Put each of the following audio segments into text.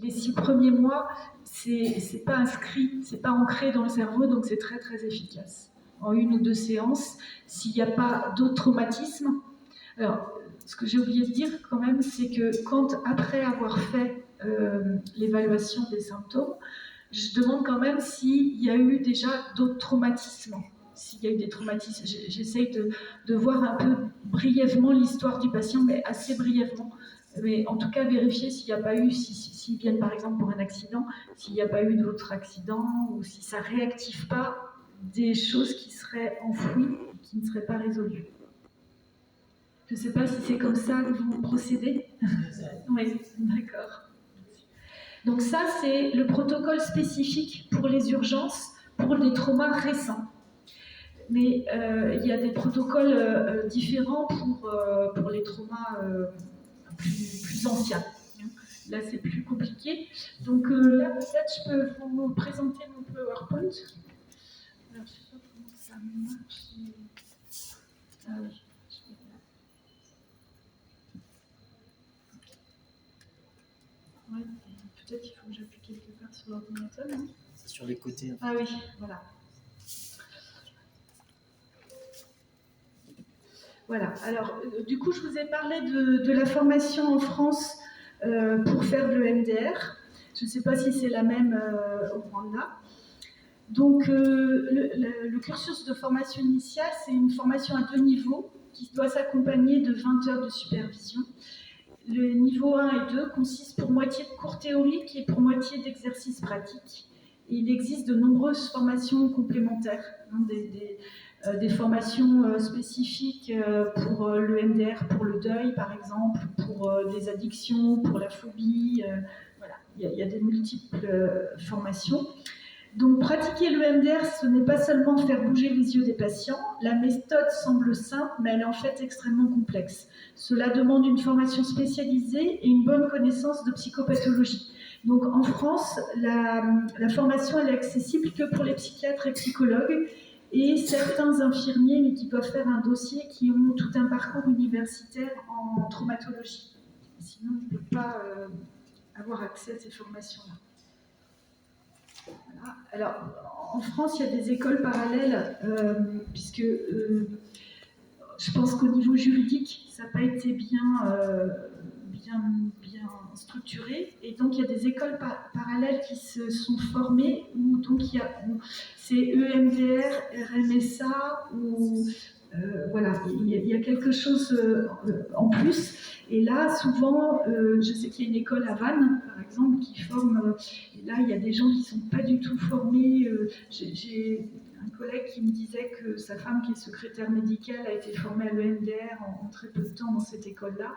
les 6 premiers mois, c'est pas inscrit, c'est pas ancré dans le cerveau, donc c'est très très efficace. En 1 ou 2 séances, s'il n'y a pas d'autres traumatismes. Alors, ce que j'ai oublié de dire quand même, c'est que quand, après avoir fait l'évaluation des symptômes, je demande quand même s'il y a eu déjà d'autres traumatismes. S'il y a eu des traumatismes, j'essaye de voir un peu brièvement l'histoire du patient, mais assez brièvement. Mais en tout cas, vérifier s'il n'y a pas eu, s'ils viennent par exemple pour un accident, s'il n'y a pas eu d'autres accidents, ou si ça ne réactive pas des choses qui seraient enfouies et qui ne seraient pas résolues. Je ne sais pas si c'est comme ça que vous procédez. Oui, d'accord. Donc ça, c'est le protocole spécifique pour les urgences, pour les traumas récents. Mais il y a des protocoles différents pour les traumas plus anciens. Là, c'est plus compliqué. Donc là, peut-être, je peux vous présenter mon PowerPoint. Alors, je ne sais pas comment ça marche. Ah oui. Ouais, peut-être qu'il faut que j'appuie quelque part sur l'ordinateur. Hein. Sur les côtés. Ah oui, voilà. Voilà. Alors, du coup, je vous ai parlé de la formation en France pour faire le MDR. Je ne sais pas si c'est la même au Rwanda. Donc, le cursus de formation initiale, c'est une formation à 2 niveaux qui doit s'accompagner de 20 heures de supervision. Le niveau 1 et 2 consiste pour moitié de cours théoriques et pour moitié d'exercices pratiques. Et il existe de nombreuses formations complémentaires, hein, des formations spécifiques pour le MDR, pour le deuil par exemple, pour des addictions, pour la phobie. Voilà, il y a des multiples formations. Donc pratiquer le MDR, ce n'est pas seulement faire bouger les yeux des patients. La méthode semble simple, mais elle est en fait extrêmement complexe. Cela demande une formation spécialisée et une bonne connaissance de psychopathologie. Donc en France, la formation elle est accessible que pour les psychiatres et psychologues et certains infirmiers, mais qui peuvent faire un dossier, qui ont tout un parcours universitaire en traumatologie. Sinon, on ne peut pas avoir accès à ces formations-là. Voilà. Alors, en France, il y a des écoles parallèles, puisque je pense qu'au niveau juridique, ça n'a pas été bien structuré. Et donc, il y a des écoles parallèles qui se sont formées, où donc c'est EMDR, RMSA, ou voilà, il y a quelque chose en plus. Et là, souvent, je sais qu'il y a une école à Vannes, par exemple, qui forme. Et là, il y a des gens qui ne sont pas du tout formés. J'ai un collègue qui me disait que sa femme, qui est secrétaire médicale, a été formée à l'EMDR en très peu de temps dans cette école-là,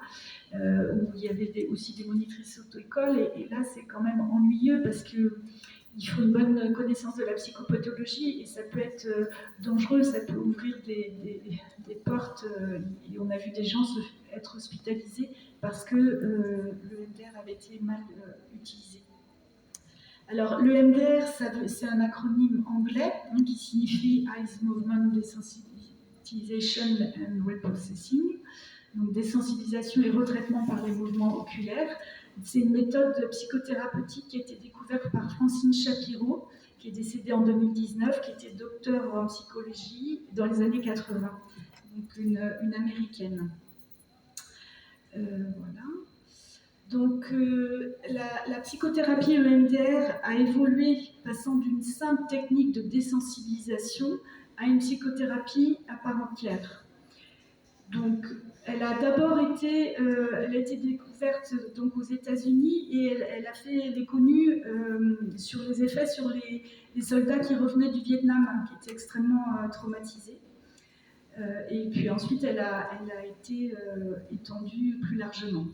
où il y avait aussi des monitrices auto-école. Et là, c'est quand même ennuyeux parce que il faut une bonne connaissance de la psychopathologie et ça peut être dangereux, ça peut ouvrir des portes. Et on a vu des gens être hospitalisés parce que le MDR avait été mal utilisé. Alors, le MDR, c'est un acronyme anglais qui signifie Eyes Movement Desensitization and Reprocessing, donc désensibilisation et retraitement par les mouvements oculaires. C'est une méthode psychothérapeutique qui a été découverte par Francine Shapiro, qui est décédée en 2019, qui était docteur en psychologie dans les années 80, donc une américaine. Voilà. Donc, la psychothérapie EMDR a évolué, passant d'une simple technique de désensibilisation à une psychothérapie à part entière. Donc, elle a d'abord été, elle a été découverte donc aux États-Unis et elle est connue sur les effets sur les soldats qui revenaient du Vietnam, qui étaient extrêmement traumatisés. Et puis ensuite, elle a été étendue plus largement.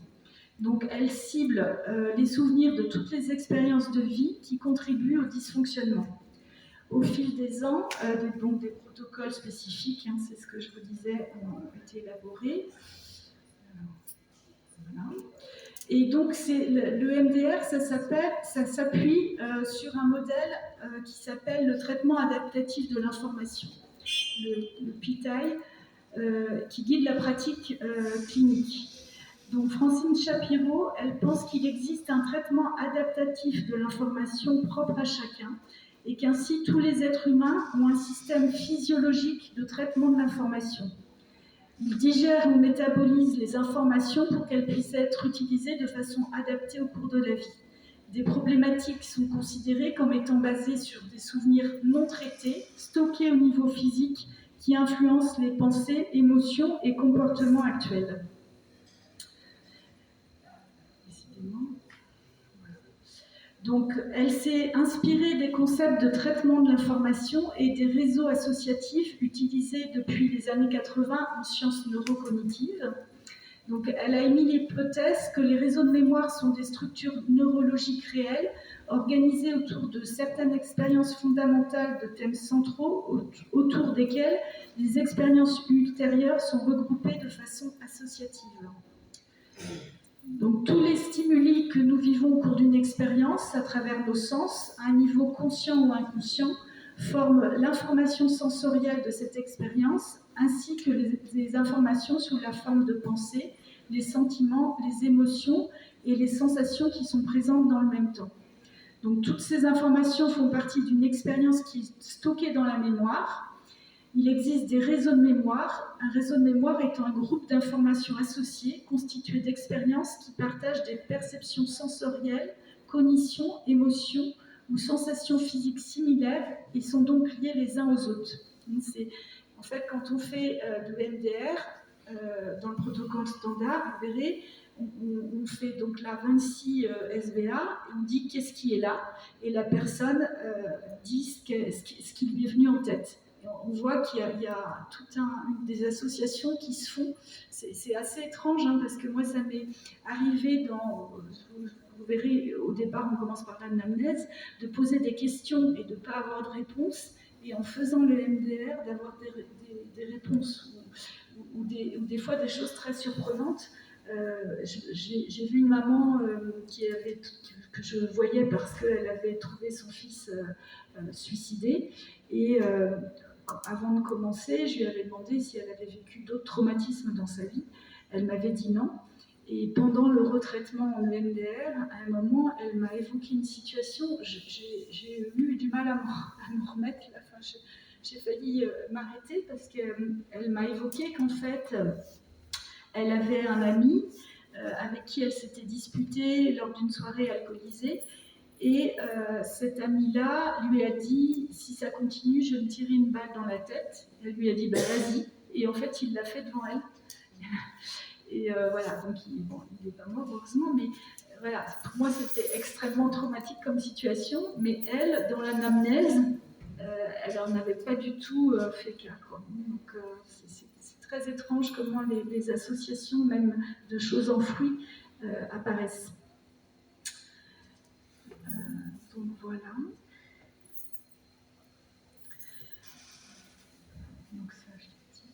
Donc, elle cible les souvenirs de toutes les expériences de vie qui contribuent au dysfonctionnement. Au fil des ans, donc des protocoles spécifiques, hein, c'est ce que je vous disais, ont été élaborés. Voilà. Et donc, le MDR, ça s'appuie sur un modèle qui s'appelle le traitement adaptatif de l'information, le PITAI, qui guide la pratique clinique. Donc Francine Shapiro, elle pense qu'il existe un traitement adaptatif de l'information propre à chacun et qu'ainsi tous les êtres humains ont un système physiologique de traitement de l'information. Ils digèrent ou métabolisent les informations pour qu'elles puissent être utilisées de façon adaptée au cours de la vie. Des problématiques sont considérées comme étant basées sur des souvenirs non traités, stockés au niveau physique, qui influencent les pensées, émotions et comportements actuels. Donc, elle s'est inspirée des concepts de traitement de l'information et des réseaux associatifs utilisés depuis les années 80 en sciences neurocognitives. Donc, elle a émis l'hypothèse que les réseaux de mémoire sont des structures neurologiques réelles, organisées autour de certaines expériences fondamentales de thèmes centraux, autour desquels les expériences ultérieures sont regroupées de façon associative. Donc, tous les stimuli que nous vivons au cours d'une expérience, à travers nos sens, à un niveau conscient ou inconscient, forment l'information sensorielle de cette expérience, ainsi que les informations sous la forme de pensées, les sentiments, les émotions et les sensations qui sont présentes dans le même temps. Donc, toutes ces informations font partie d'une expérience qui est stockée dans la mémoire. Il existe des réseaux de mémoire. Un réseau de mémoire est un groupe d'informations associées constitué d'expériences qui partagent des perceptions sensorielles, cognitions, émotions ou sensations physiques similaires et sont donc liés les uns aux autres. En fait, quand on fait de l'EMDR, dans le protocole standard, vous verrez, on fait donc la 26 SVA, et on dit qu'est-ce qui est là, et la personne dit ce qui lui est venu en tête. Et on voit qu'il y a toutes des associations qui se font. C'est assez étrange, hein, parce que moi, ça m'est arrivé vous verrez, au départ, on commence par l'anamnèse, de poser des questions et de ne pas avoir de réponse, et en faisant le MDR, d'avoir des réponses, ou des fois des choses très surprenantes. J'ai vu une maman que je voyais parce qu'elle avait trouvé son fils suicidé, et avant de commencer, je lui avais demandé si elle avait vécu d'autres traumatismes dans sa vie. Elle m'avait dit non. Et pendant le retraitement en EMDR, à un moment, elle m'a évoqué une situation. J'ai eu du mal à me remettre. Enfin, j'ai failli m'arrêter parce qu'elle m'a évoqué qu'en fait, elle avait un ami avec qui elle s'était disputée lors d'une soirée alcoolisée. Et cet ami-là lui a dit, si ça continue, je vais me tirer une balle dans la tête. Elle lui a dit, bah vas-y. Et en fait, il l'a fait devant elle. Et voilà, donc il n'est pas mort, heureusement, mais voilà, pour moi, c'était extrêmement traumatique comme situation. Mais elle, dans l'anamnèse, elle n'en avait pas du tout fait cas, quoi. Donc c'est très étrange comment les associations, même de choses enfouies, apparaissent. Donc voilà. Donc ça, je l'ai dit.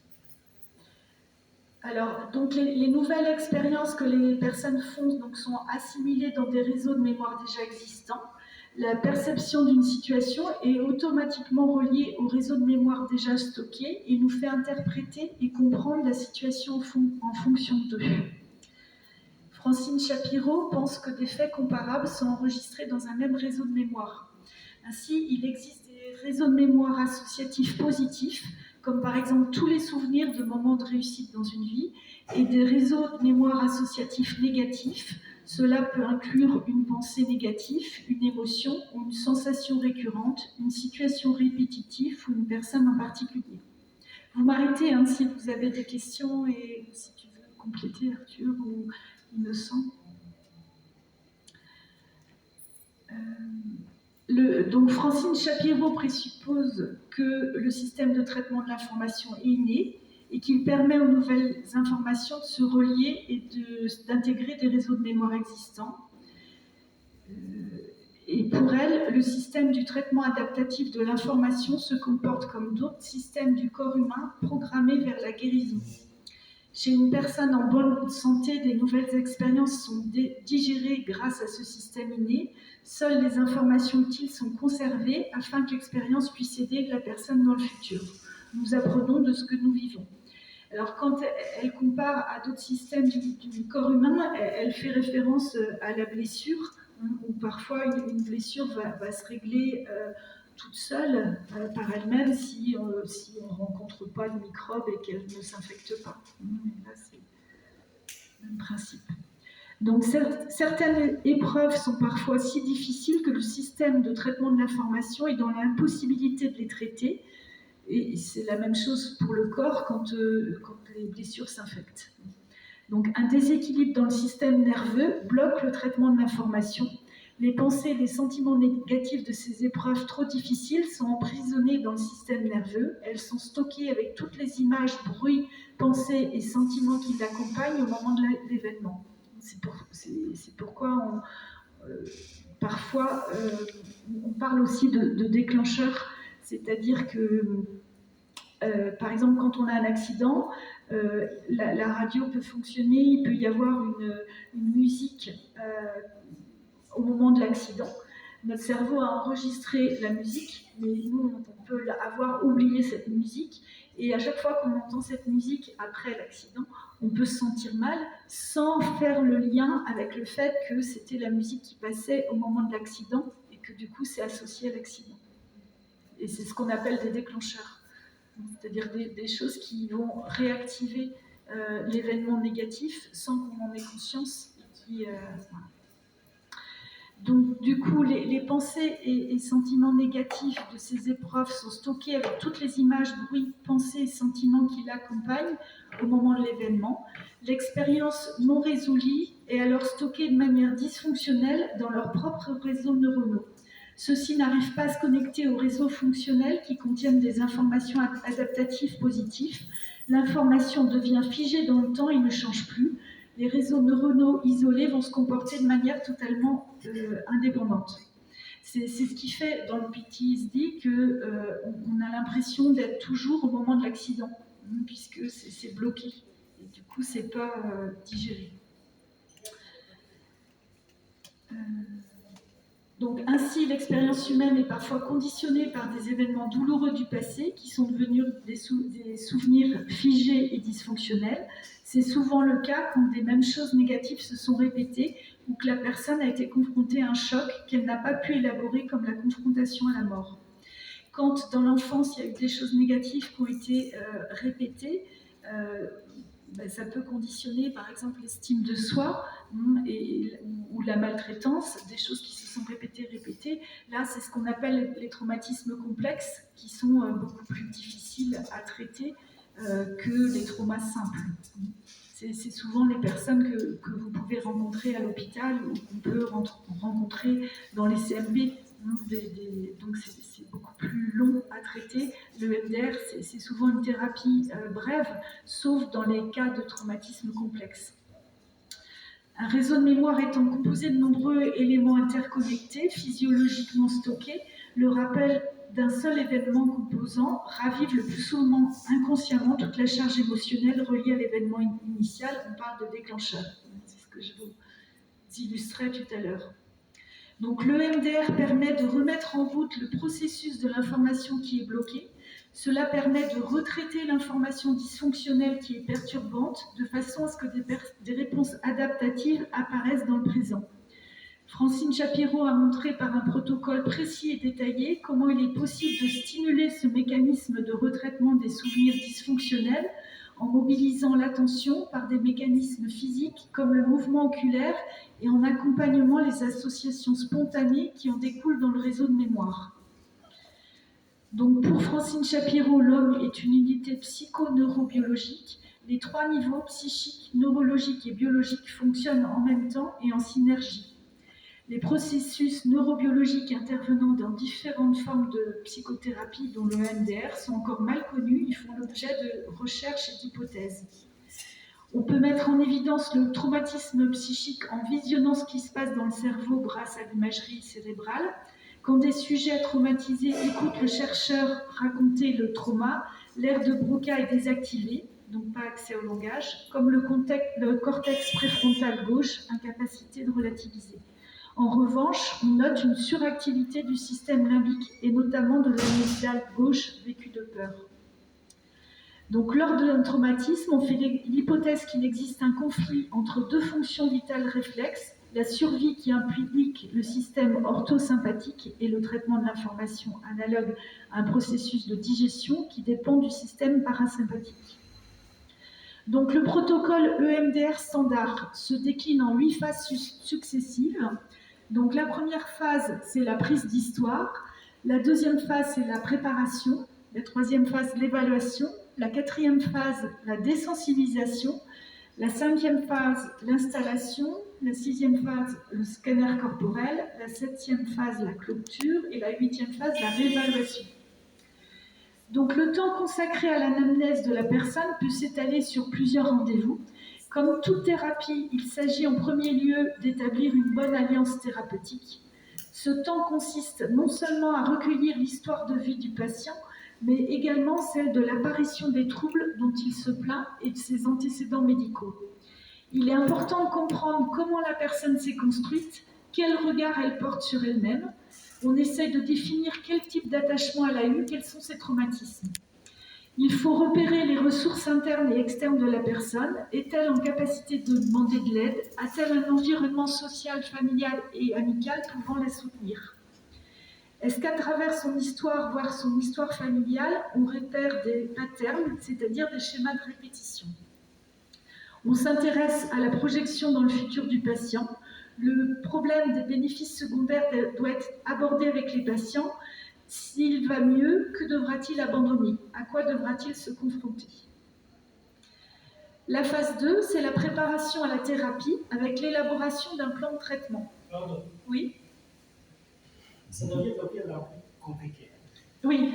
Alors, donc les nouvelles expériences que les personnes font donc, sont assimilées dans des réseaux de mémoire déjà existants. La perception d'une situation est automatiquement reliée au réseau de mémoire déjà stocké et nous fait interpréter et comprendre la situation en fonction d'eux. Francine Shapiro pense que des faits comparables sont enregistrés dans un même réseau de mémoire. Ainsi, il existe des réseaux de mémoire associatifs positifs, comme par exemple tous les souvenirs de moments de réussite dans une vie, et des réseaux de mémoire associatifs négatifs. Cela peut inclure une pensée négative, une émotion ou une sensation récurrente, une situation répétitive ou une personne en particulier. Vous m'arrêtez hein, si vous avez des questions et si tu veux compléter, Arthur ou Innocent. Donc Francine Shapiro présuppose que le système de traitement de l'information est inné et qu'il permet aux nouvelles informations de se relier et d'intégrer des réseaux de mémoire existants. Et pour elle, le système du traitement adaptatif de l'information se comporte comme d'autres systèmes du corps humain programmés vers la guérison. Chez une personne en bonne santé, des nouvelles expériences sont digérées grâce à ce système inné. Seules les informations utiles sont conservées afin que l'expérience puisse aider la personne dans le futur. Nous apprenons de ce que nous vivons. Alors quand elle compare à d'autres systèmes du corps humain, elle fait référence à la blessure, hein, où parfois une blessure va se régler toute seule par elle-même si on ne rencontre pas de microbes et qu'elle ne s'infecte pas. Là, c'est le même principe. Donc certaines épreuves sont parfois si difficiles que le système de traitement de l'information est dans l'impossibilité de les traiter. Et c'est la même chose pour le corps quand les blessures s'infectent. Donc un déséquilibre dans le système nerveux bloque le traitement de l'information. Les pensées et les sentiments négatifs de ces épreuves trop difficiles sont emprisonnés dans le système nerveux. Elles sont stockées avec toutes les images, bruits, pensées et sentiments qui l'accompagnent au moment de l'événement. C'est pourquoi parfois on parle aussi de déclencheur, c'est-à-dire que par exemple, quand on a un accident, la radio peut fonctionner, il peut y avoir une musique au moment de l'accident. Notre cerveau a enregistré la musique, mais nous, on peut avoir oublié cette musique. Et à chaque fois qu'on entend cette musique après l'accident, on peut se sentir mal sans faire le lien avec le fait que c'était la musique qui passait au moment de l'accident et que du coup, c'est associé à l'accident. Et c'est ce qu'on appelle des déclencheurs. C'est-à-dire des choses qui vont réactiver l'événement négatif sans qu'on en ait conscience. Voilà. Donc, du coup, les pensées et sentiments négatifs de ces épreuves sont stockés avec toutes les images, bruits, pensées et sentiments qui l'accompagnent au moment de l'événement. L'expérience non résolue est alors stockée de manière dysfonctionnelle dans leurs propres réseaux neuronaux. Ceux-ci n'arrivent pas à se connecter aux réseaux fonctionnels qui contiennent des informations adaptatives positives. L'information devient figée dans le temps et ne change plus. Les réseaux neuronaux isolés vont se comporter de manière totalement indépendante. C'est ce qui fait dans le PTSD qu'on a l'impression d'être toujours au moment de l'accident, puisque c'est bloqué. Et du coup, c'est pas digéré. Donc, ainsi, l'expérience humaine est parfois conditionnée par des événements douloureux du passé qui sont devenus des souvenirs figés et dysfonctionnels. C'est souvent le cas quand des mêmes choses négatives se sont répétées ou que la personne a été confrontée à un choc qu'elle n'a pas pu élaborer, comme la confrontation à la mort. Quand dans l'enfance, il y a eu des choses négatives qui ont été répétées, ça peut conditionner par exemple l'estime de soi ou la maltraitance, des choses qui se sont répétées. Là, c'est ce qu'on appelle les traumatismes complexes, qui sont beaucoup plus difficiles à traiter que les traumas simples. C'est souvent les personnes que vous pouvez rencontrer à l'hôpital ou qu'on peut rencontrer dans les CMB. Donc c'est beaucoup plus long à traiter. Le MDR, c'est souvent une thérapie brève, sauf dans les cas de traumatisme complexe. Un réseau de mémoire étant composé de nombreux éléments interconnectés, physiologiquement stockés, le rappel d'un seul événement composant ravive le plus souvent inconsciemment toute la charge émotionnelle reliée à l'événement initial. On parle de déclencheur. C'est ce que je vous illustrais tout à l'heure. Donc le MDR permet de remettre en route le processus de l'information qui est bloquée. Cela permet de retraiter l'information dysfonctionnelle qui est perturbante de façon à ce que des réponses adaptatives apparaissent dans le présent. Francine Shapiro a montré par un protocole précis et détaillé comment il est possible de stimuler ce mécanisme de retraitement des souvenirs dysfonctionnels en mobilisant l'attention par des mécanismes physiques comme le mouvement oculaire et en accompagnement les associations spontanées qui en découlent dans le réseau de mémoire. Donc pour Francine Shapiro, l'homme est une unité psychoneurobiologique. Les trois niveaux, psychique, neurologique et biologique, fonctionnent en même temps et en synergie. Les processus neurobiologiques intervenant dans différentes formes de psychothérapie, dont le MDR, sont encore mal connus. Ils font l'objet de recherches et d'hypothèses. On peut mettre en évidence le traumatisme psychique en visionnant ce qui se passe dans le cerveau grâce à l'imagerie cérébrale. Quand des sujets traumatisés écoutent le chercheur raconter le trauma, l'aire de Broca est désactivée, donc pas accès au langage, comme le cortex préfrontal gauche, incapacité de relativiser. En revanche, on note une suractivité du système limbique et notamment de l'amygdale gauche vécue de peur. Donc, lors d'un traumatisme, on fait l'hypothèse qu'il existe un conflit entre deux fonctions vitales réflexes, la survie qui implique le système orthosympathique et le traitement de l'information analogue à un processus de digestion qui dépend du système parasympathique. Donc, le protocole EMDR standard se décline en 8 phases successives. Donc, la première phase, c'est la prise d'histoire. La deuxième phase, c'est la préparation. La troisième phase, l'évaluation. La quatrième phase, la désensibilisation. La cinquième phase, l'installation. La sixième phase, le scanner corporel. La septième phase, la clôture. Et la huitième phase, la réévaluation. Donc le temps consacré à l'anamnèse de la personne peut s'étaler sur plusieurs rendez-vous. Comme toute thérapie, il s'agit en premier lieu d'établir une bonne alliance thérapeutique. Ce temps consiste non seulement à recueillir l'histoire de vie du patient, mais également celle de l'apparition des troubles dont il se plaint et de ses antécédents médicaux. Il est important de comprendre comment la personne s'est construite, quel regard elle porte sur elle-même. On essaye de définir quel type d'attachement elle a eu, quels sont ses traumatismes. Il faut repérer les ressources internes et externes de la personne. Est-elle en capacité de demander de l'aide? A-t-elle un environnement social, familial et amical pouvant la soutenir? Est-ce qu'à travers son histoire, voire son histoire familiale, on repère des patterns, c'est-à-dire des schémas de répétition? On s'intéresse à la projection dans le futur du patient. Le problème des bénéfices secondaires doit être abordé avec les patients. S'il va mieux, que devra-t-il abandonner? À quoi devra-t-il se confronter? La phase 2, c'est la préparation à la thérapie avec l'élaboration d'un plan de traitement. Pardon. Oui. Ça devient un peu compliqué. Oui.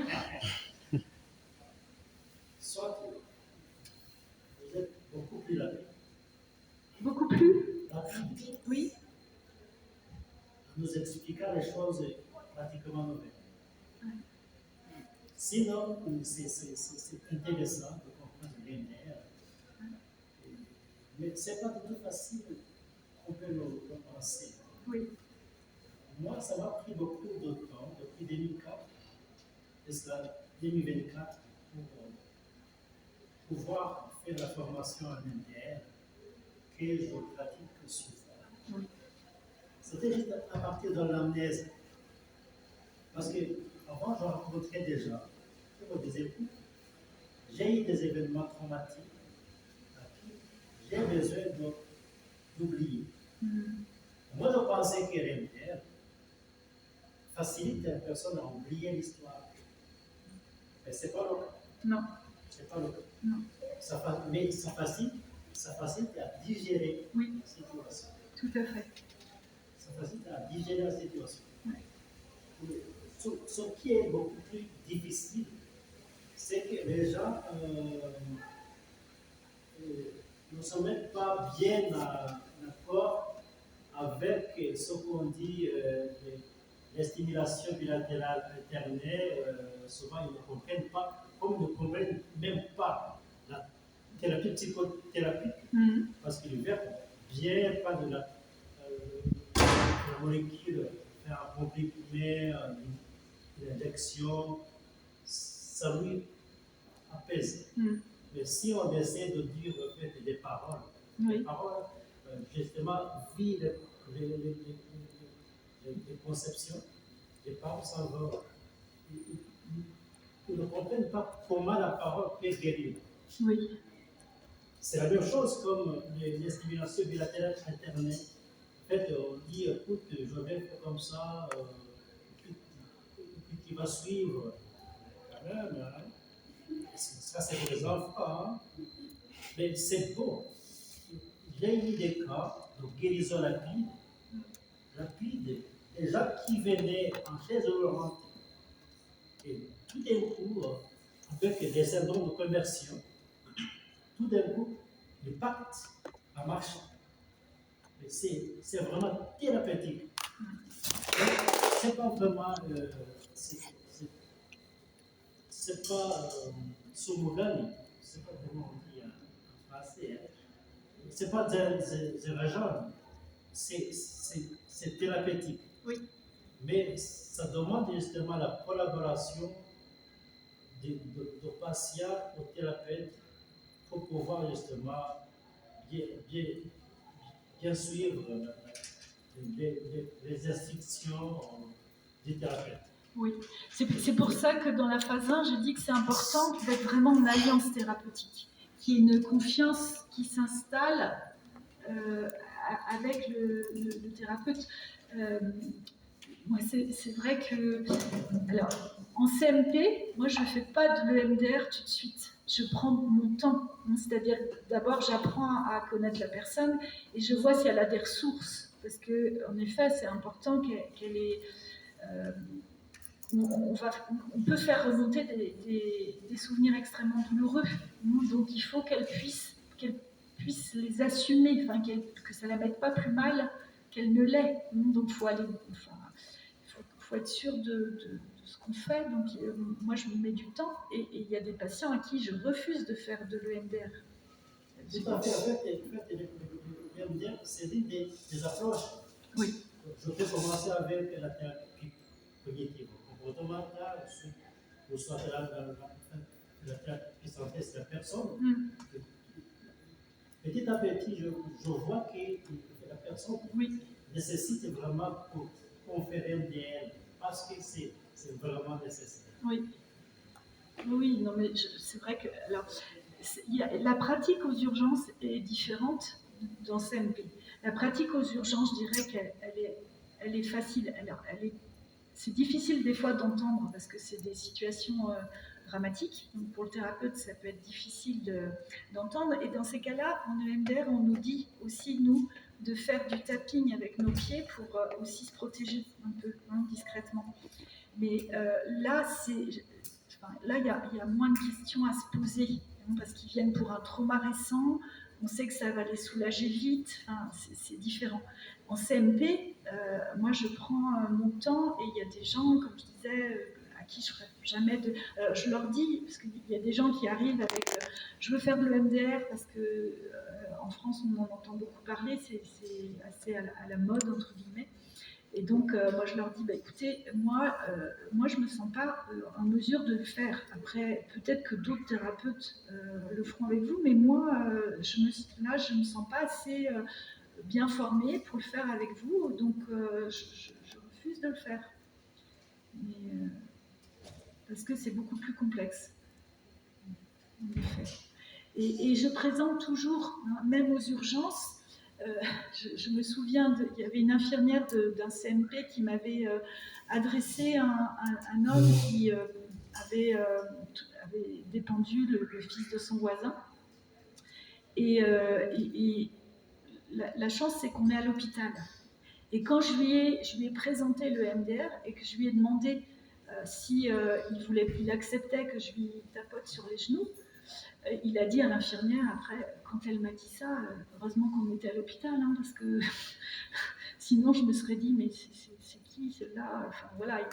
Soit vous êtes beaucoup plus rapide. Beaucoup plus? Rapide. Oui. Nous expliquant les choses pratiquement nouvelles. Sinon, c'est intéressant de comprendre les nerfs. Mais ce n'est pas du tout facile qu'on peut le penser. Oui. Moi, ça m'a pris beaucoup de temps, depuis 2004 jusqu'à 2024, pour pouvoir faire la formation en MDR que je pratique souvent. Oui. C'était juste à partir de l'amnèse. Parce que avant, je rencontrais des gens qui me disaient, j'ai eu des événements traumatiques, j'ai besoin d'oublier. Moi, je pensais que l'MDR facilite la personne à oublier l'histoire. Mais ce n'est pas le cas. Non. C'est pas le cas. Non. Mais ça facilite à digérer la situation. Tout à fait. Ça facilite à digérer la situation. Oui. Ce qui est beaucoup plus difficile, c'est que les gens ne se mettent pas bien d'accord avec ce qu'on dit, les stimulations bilatérales alternées. Souvent, ils ne comprennent pas, comme ils ne comprennent même pas la thérapie psychothérapie, parce qu'ils ne verront bien pas de la molécule, faire un comprimé, une injection, ça lui apaise. Mais si on essaie de dire en fait, des paroles, les paroles, justement, vivent les conceptions, les paroles s'en vont. Ils ne comprennent pas comment la parole peut guérir. Oui. C'est la même chose comme les stimulations bilatérales alternées. En fait, on dit, écoute, je vais faire comme ça, puis tu vas suivre. Quand même, hein? Ça, c'est pour les enfants. Hein? Mais c'est beau. J'ai eu des cas de guérison rapide, des gens qui venaient en chaise roulante. Et tout d'un coup, avec des syndromes de conversion, tout d'un coup, le pacte a marché. C'est vraiment thérapeutique. C'est pas vraiment. C'est pas soumogani, c'est pas vraiment on dit en français. Hein. C'est pas zévageant, c'est thérapeutique. Oui. Mais ça demande justement la collaboration de patient au thérapeute pour pouvoir justement bien, bien, bien suivre les instructions du thérapeute. Oui, c'est pour ça que dans la phase 1, je dis que c'est important d'être vraiment en alliance thérapeutique, qu'il y ait une confiance qui s'installe avec le thérapeute. Moi, c'est vrai que, alors, en CMP, moi, je ne fais pas de l'EMDR tout de suite. Je prends mon temps. C'est-à-dire, d'abord, j'apprends à connaître la personne et je vois si elle a des ressources. Parce qu'en effet, c'est important qu'elle ait. On peut faire remonter des souvenirs extrêmement douloureux. Donc, il faut qu'elle puisse les assumer, que ça ne la mette pas plus mal qu'elle ne l'est. Donc, il faut aller. Faut être sûr de ce qu'on fait. Donc, moi, je me mets du temps. Et il y a des patients à qui je refuse de faire de l'EMDR. Tout à fait. En fait, l'EMDR, c'est des approches. Oui. Je peux commencer avec la thérapie cognitive comportementale, ou soit la thérapie santé, c'est la personne. Petit à petit, je vois que la personne nécessite vraiment conférer un DL parce que c'est vraiment nécessaire. Oui. Oui, non, mais c'est vrai que alors, la pratique aux urgences est différente dans CMP. La pratique aux urgences, je dirais qu'elle est facile. Alors, c'est difficile des fois d'entendre parce que c'est des situations dramatiques. Donc pour le thérapeute, ça peut être difficile d'entendre. Et dans ces cas-là, en EMDR, on nous dit aussi, nous, de faire du tapping avec nos pieds pour aussi se protéger un peu, discrètement. Mais là, là, il y a moins de questions à se poser, parce qu'ils viennent pour un trauma récent, on sait que ça va les soulager vite, c'est différent. En CMP, moi je prends mon temps et il y a des gens, comme je disais, à qui je ne ferai jamais de... je leur dis, parce qu'il y a des gens qui arrivent avec je veux faire de l'EMDR parce que en France on en entend beaucoup parler, c'est assez à la mode, entre guillemets. Et donc, moi, je leur dis, écoutez, moi, je ne me sens pas en mesure de le faire. Après, peut-être que d'autres thérapeutes le feront avec vous, mais moi, je ne me sens pas assez bien formée pour le faire avec vous, donc je refuse de le faire. Mais, parce que c'est beaucoup plus complexe, en effet. Et je présente toujours, même aux urgences, je me souviens, il y avait une infirmière d'un CMP qui m'avait adressé un homme qui avait dépendu le fils de son voisin. Et la chance, c'est qu'on est à l'hôpital. Et quand je lui ai présenté le MDR et que je lui ai demandé si il acceptait que je lui tapote sur les genoux, il a dit à l'infirmière, après, quand elle m'a dit ça, heureusement qu'on était à l'hôpital, parce que sinon je me serais dit, mais c'est qui celle-là? Enfin voilà,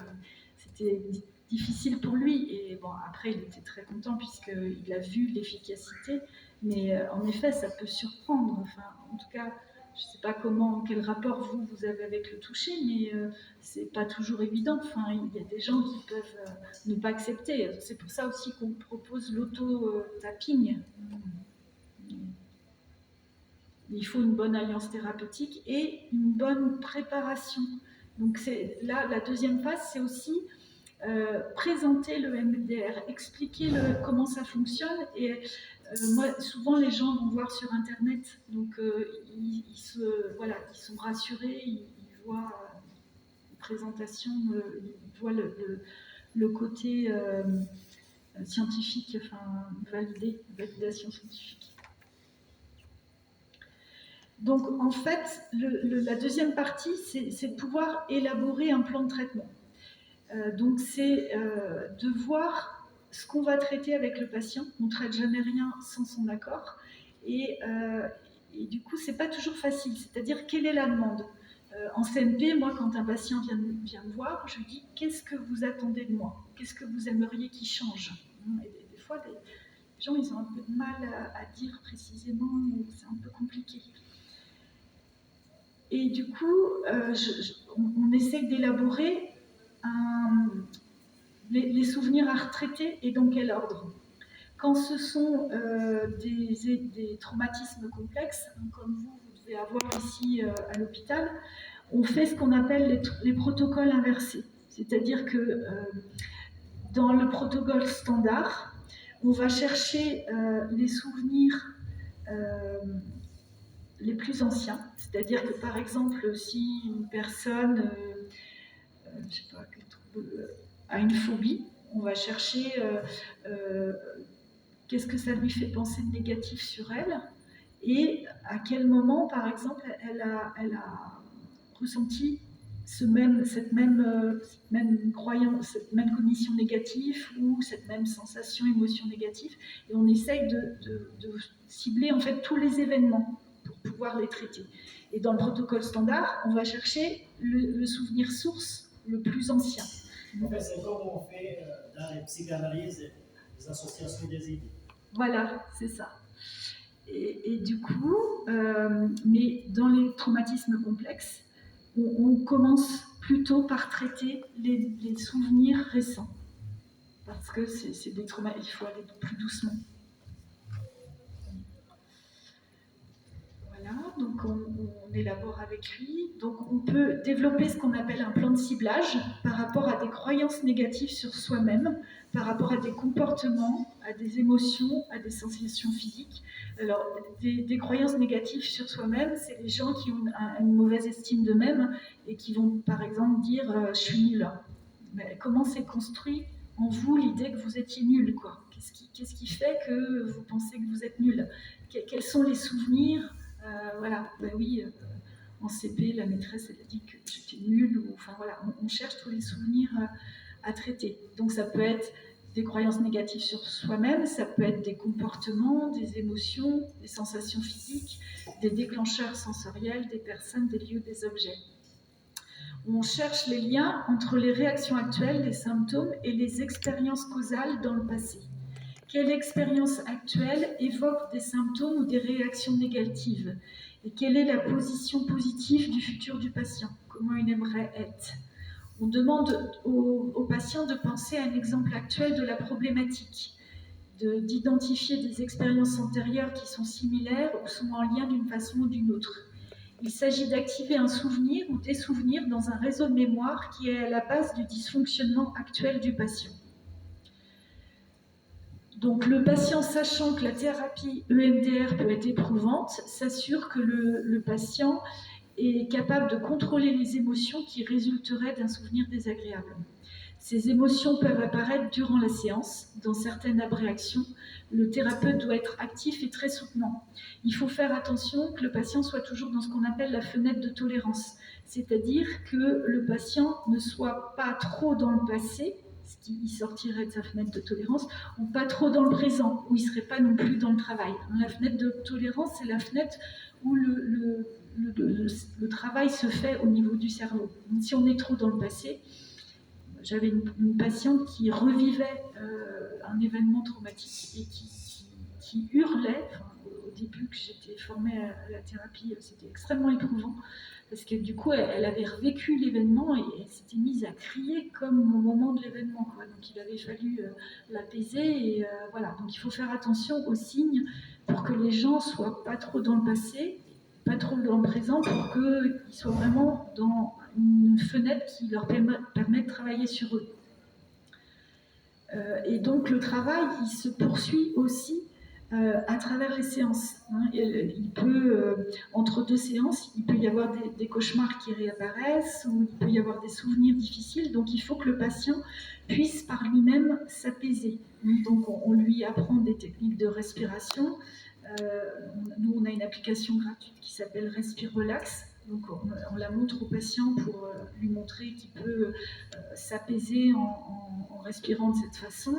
c'était difficile pour lui. Et bon, après, il était très content puisqu'il a vu l'efficacité. Mais en effet, ça peut surprendre. Enfin, en tout cas, je ne sais pas quel rapport vous avez avec le toucher, mais c'est pas toujours évident. Enfin, il y a des gens qui peuvent ne pas accepter. C'est pour ça aussi qu'on propose l'auto-tapping. Il faut une bonne alliance thérapeutique et une bonne préparation. Donc là, la deuxième phase, c'est aussi présenter le MDR, expliquer comment ça fonctionne. Et moi, souvent, les gens vont voir sur Internet, donc ils sont rassurés, ils voient une présentation, ils voient le côté scientifique, validation scientifique. Donc, en fait, la deuxième partie, c'est de pouvoir élaborer un plan de traitement. Donc, c'est de voir ce qu'on va traiter avec le patient. On ne traite jamais rien sans son accord. Et du coup, ce n'est pas toujours facile. C'est-à-dire, quelle est la demande ? En CMP, moi, quand un patient vient me voir, je lui dis « Qu'est-ce que vous attendez de moi ? Qu'est-ce que vous aimeriez qu'il change ?» Et des fois, les gens, ils ont un peu de mal à dire précisément, c'est un peu compliqué. Et du coup, on essaie d'élaborer les souvenirs à retraiter et dans quel ordre. Quand ce sont des traumatismes complexes, comme vous devez avoir ici à l'hôpital, on fait ce qu'on appelle les protocoles inversés. C'est-à-dire que dans le protocole standard, on va chercher les souvenirs les plus anciens. C'est-à-dire que par exemple, si une personne je sais pas, a une phobie, on va chercher qu'est-ce que ça lui fait penser de négatif sur elle et à quel moment, par exemple, elle a ressenti cette même croyance, cette même cognition négative ou cette même sensation, émotion négative. Et on essaye de cibler en fait tous les événements pour pouvoir les traiter. Et dans le protocole standard, on va chercher le souvenir source le plus ancien. C'est comme on fait dans les psychanalyses, les associations des idées. Voilà, c'est ça. Et du coup, mais dans les traumatismes complexes, on commence plutôt par traiter les souvenirs récents. Parce que c'est des traumas, il faut aller plus doucement. Voilà, donc on élabore avec lui. Donc on peut développer ce qu'on appelle un plan de ciblage par rapport à des croyances négatives sur soi-même, par rapport à des comportements, à des émotions, à des sensations physiques. Alors, des croyances négatives sur soi-même, c'est les gens qui ont une mauvaise estime d'eux-mêmes et qui vont, par exemple, dire « je suis nul ». Mais comment s'est construit en vous l'idée que vous étiez nul, quoi ? Qu'est-ce qui fait que vous pensez que vous êtes nul ? Quels sont les souvenirs ? Voilà, ben oui, en CP, la maîtresse, elle a dit que j'étais nulle. Enfin voilà, on cherche tous les souvenirs à traiter. Donc ça peut être des croyances négatives sur soi-même, ça peut être des comportements, des émotions, des sensations physiques, des déclencheurs sensoriels, des personnes, des lieux, des objets. On cherche les liens entre les réactions actuelles, les symptômes et les expériences causales dans le passé. Quelle expérience actuelle évoque des symptômes ou des réactions négatives? Et quelle est la position positive du futur du patient? Comment il aimerait être? On demande au patient de penser à un exemple actuel de la problématique, d'identifier des expériences antérieures qui sont similaires ou sont en lien d'une façon ou d'une autre. Il s'agit d'activer un souvenir ou des souvenirs dans un réseau de mémoire qui est à la base du dysfonctionnement actuel du patient. Donc le patient, sachant que la thérapie EMDR peut être éprouvante, s'assure que le patient est capable de contrôler les émotions qui résulteraient d'un souvenir désagréable. Ces émotions peuvent apparaître durant la séance. Dans certaines abréactions, le thérapeute doit être actif et très soutenant. Il faut faire attention que le patient soit toujours dans ce qu'on appelle la fenêtre de tolérance, c'est-à-dire que le patient ne soit pas trop dans le passé, ce qui sortirait de sa fenêtre de tolérance, ou pas trop dans le présent, où il ne serait pas non plus dans le travail. La fenêtre de tolérance, c'est la fenêtre où le travail se fait au niveau du cerveau. Donc, si on est trop dans le passé, j'avais une patiente qui revivait un événement traumatique et qui hurlait. Enfin, au début que j'étais formée à la thérapie, c'était extrêmement éprouvant parce que du coup, elle avait revécu l'événement et elle s'était mise à crier comme au moment de l'événement, quoi. Donc il avait fallu l'apaiser et voilà. Donc il faut faire attention aux signes pour que les gens soient pas trop dans le passé, pas trop dans le présent, pour qu'ils soient vraiment dans une fenêtre qui leur permet de travailler sur eux. Et donc le travail, il se poursuit aussi à travers les séances. Il peut, entre deux séances, il peut y avoir des cauchemars qui réapparaissent ou il peut y avoir des souvenirs difficiles. Donc il faut que le patient puisse par lui-même s'apaiser. Donc on lui apprend des techniques de respiration. Nous, on a une application gratuite qui s'appelle Respirelax. Donc on la montre au patient pour lui montrer qu'il peut s'apaiser en respirant de cette façon.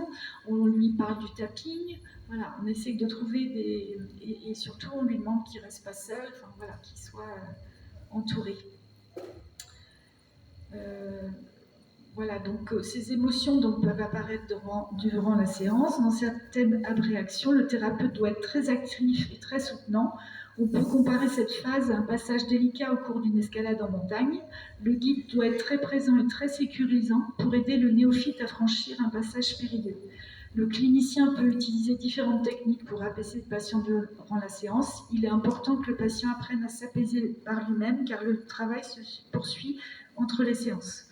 On lui parle du tapping. Voilà, on essaie de trouver des... Et surtout, on lui demande qu'il ne reste pas seul, enfin, voilà, qu'il soit entouré. Voilà, donc ces émotions donc, peuvent apparaître durant la séance. Dans certaines abréactions, le thérapeute doit être très actif et très soutenant. On peut comparer cette phase à un passage délicat au cours d'une escalade en montagne. Le guide doit être très présent et très sécurisant pour aider le néophyte à franchir un passage périlleux. Le clinicien peut utiliser différentes techniques pour apaiser le patient durant la séance. Il est important que le patient apprenne à s'apaiser par lui-même car le travail se poursuit entre les séances.